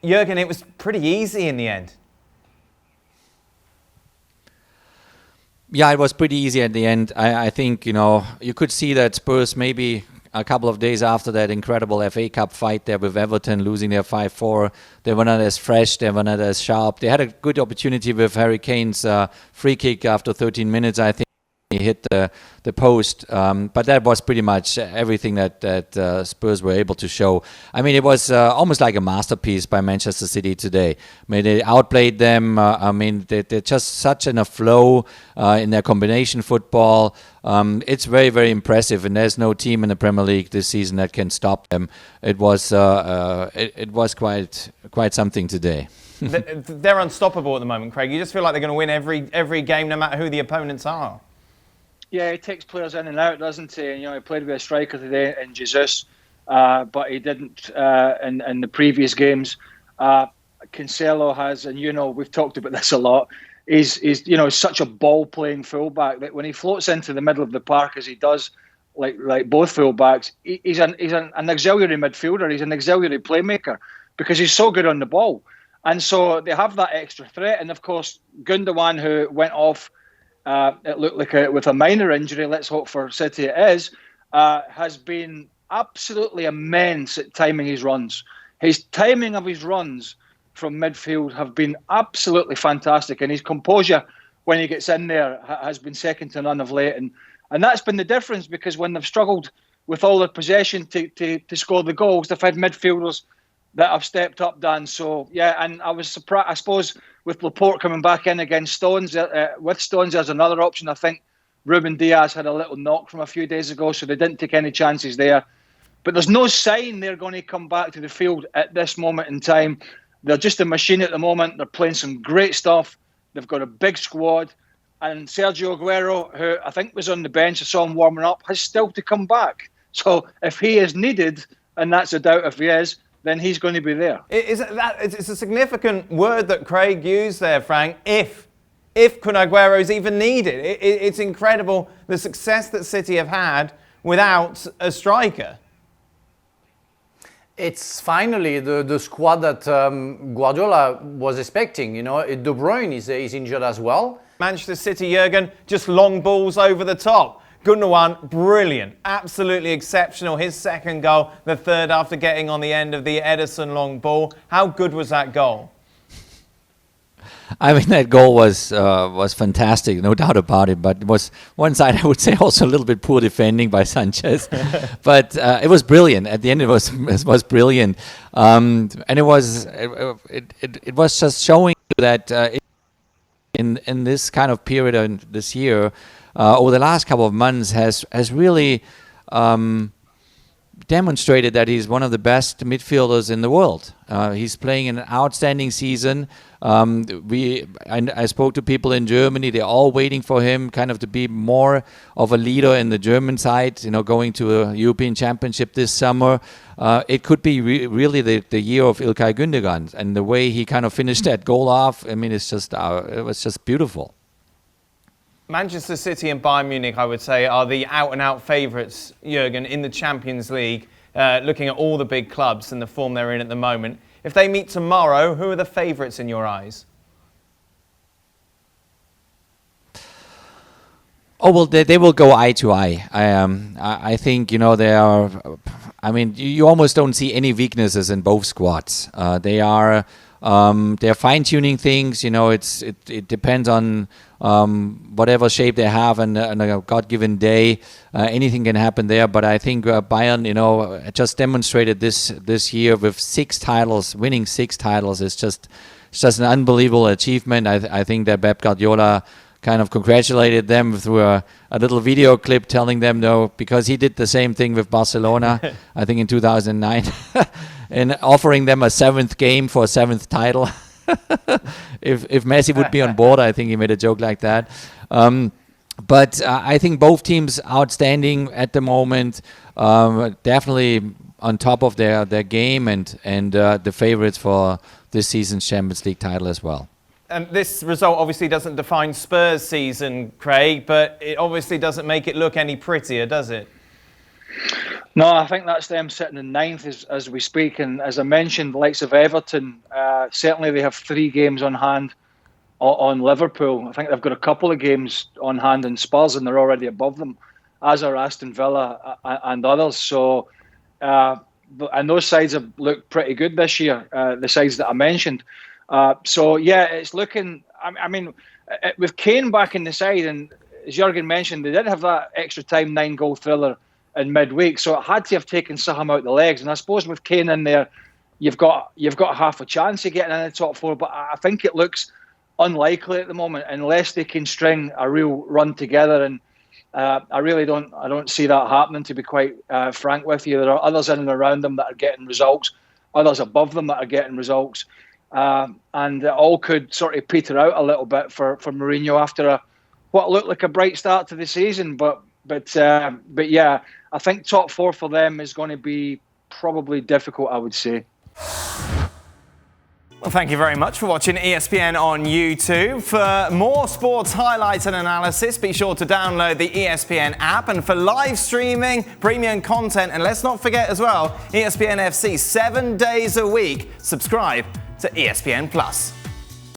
Jurgen, it was pretty easy in the end. Yeah, it was pretty easy at the end. I think, you could see that Spurs maybe a couple of days after that incredible FA Cup fight there with Everton, losing their 5-4, they were not as fresh, they were not as sharp. They had a good opportunity with Harry Kane's free kick after 13 minutes, I think. He hit the post, but that was pretty much everything that Spurs were able to show. I mean, it was almost like a masterpiece by Manchester City today. I mean, they outplayed them. They're just such in a flow in their combination football. It's very, very impressive, and there's no team in the Premier League this season that can stop them. It was quite something today. They're unstoppable at the moment, Craig. You just feel like they're going to win every game, no matter who the opponents are. Yeah, he takes players in and out, doesn't he? And, he played with a striker today in Jesus, but he didn't in the previous games. Cancelo has, and we've talked about this a lot. He's such a ball-playing fullback that when he floats into the middle of the park as he does, like both fullbacks, he's an auxiliary midfielder. He's an auxiliary playmaker because he's so good on the ball, and so they have that extra threat. And of course, Gundogan, who went off. It looked like with a minor injury, let's hope for City it is, has been absolutely immense at timing his runs. His timing of his runs from midfield have been absolutely fantastic, and his composure when he gets in there has been second to none of late. And that's been the difference, because when they've struggled with all their possession to score the goals, they've had midfielders that have stepped up, Dan. So, yeah, and I was surprised, I suppose, with Laporte coming back in against Stones. With Stones, there's another option. I think Ruben Diaz had a little knock from a few days ago, so they didn't take any chances there. But there's no sign they're going to come back to the field at this moment in time. They're just a machine at the moment. They're playing some great stuff. They've got a big squad. And Sergio Aguero, who I think was on the bench, I saw him warming up, has still to come back. So if he is needed, and that's a doubt if he is, then he's going to be there. It's a significant word that Craig used there, Frank. If Kun Aguero's even needed. It's incredible the success that City have had without a striker. It's finally the squad that Guardiola was expecting. De Bruyne is injured as well. Manchester City, Jurgen, just long balls over the top. Gundogan, brilliant, absolutely exceptional. His second goal, the third after getting on the end of the Ederson long ball. How good was that goal? I mean, that goal was fantastic, no doubt about it. But it was one side, I would say, also a little bit poor defending by Sanchez. But it was brilliant. At the end, it was brilliant, and it was just showing that in this kind of period this year. Over the last couple of months has really demonstrated that he's one of the best midfielders in the world. He's playing an outstanding season. I spoke to people in Germany. They're all waiting for him kind of to be more of a leader in the German side, going to a European Championship this summer. It could be really the year of Ilkay Gundogan, and the way he kind of finished that goal off, I mean, it was just beautiful. Manchester City and Bayern Munich, I would say, are the out-and-out favourites, Jurgen, in the Champions League, looking at all the big clubs and the form they're in at the moment. If they meet tomorrow, who are the favourites in your eyes? Oh, well, they will go eye to eye. I think, they are... I mean, you almost don't see any weaknesses in both squads. They're fine-tuning things. It depends on whatever shape they have and a God-given day. Anything can happen there. But I think Bayern, just demonstrated this year with 6 titles. Winning 6 titles is just an unbelievable achievement. I think that Pep Guardiola kind of congratulated them through a little video clip telling them no, because he did the same thing with Barcelona, I think in 2009, and offering them a 7th game for a 7th title. If Messi would be on board, I think he made a joke like that. But I think both teams outstanding at the moment, definitely on top of their game and the favorites for this season's Champions League title as well. And this result obviously doesn't define Spurs' season, Craig, but it obviously doesn't make it look any prettier, does it? No, I think that's them sitting in ninth as we speak. And as I mentioned, the likes of Everton, certainly they have 3 games on hand on Liverpool. I think they've got a couple of games on hand in Spurs, and they're already above them, as are Aston Villa and others. So, and those sides have looked pretty good this year, the sides that I mentioned. So, yeah, it's looking... I mean, with Kane back in the side, and as Jurgen mentioned, they did have that extra time 9-goal thriller in midweek, so it had to have taken something out the legs. And I suppose with Kane in there, you've got half a chance of getting in the top 4. But I think it looks unlikely at the moment unless they can string a real run together. And I don't see that happening, to be quite frank with you. There are others in and around them that are getting results, others above them that are getting results, and it all could sort of peter out a little bit for Mourinho after what looked like a bright start to the season. But yeah, I think top 4 for them is going to be probably difficult, I would say. Well, thank you very much for watching ESPN on YouTube. For more sports highlights and analysis, be sure to download the ESPN app. And for live streaming, premium content, and let's not forget as well, ESPN FC 7 days a week. Subscribe to ESPN Plus.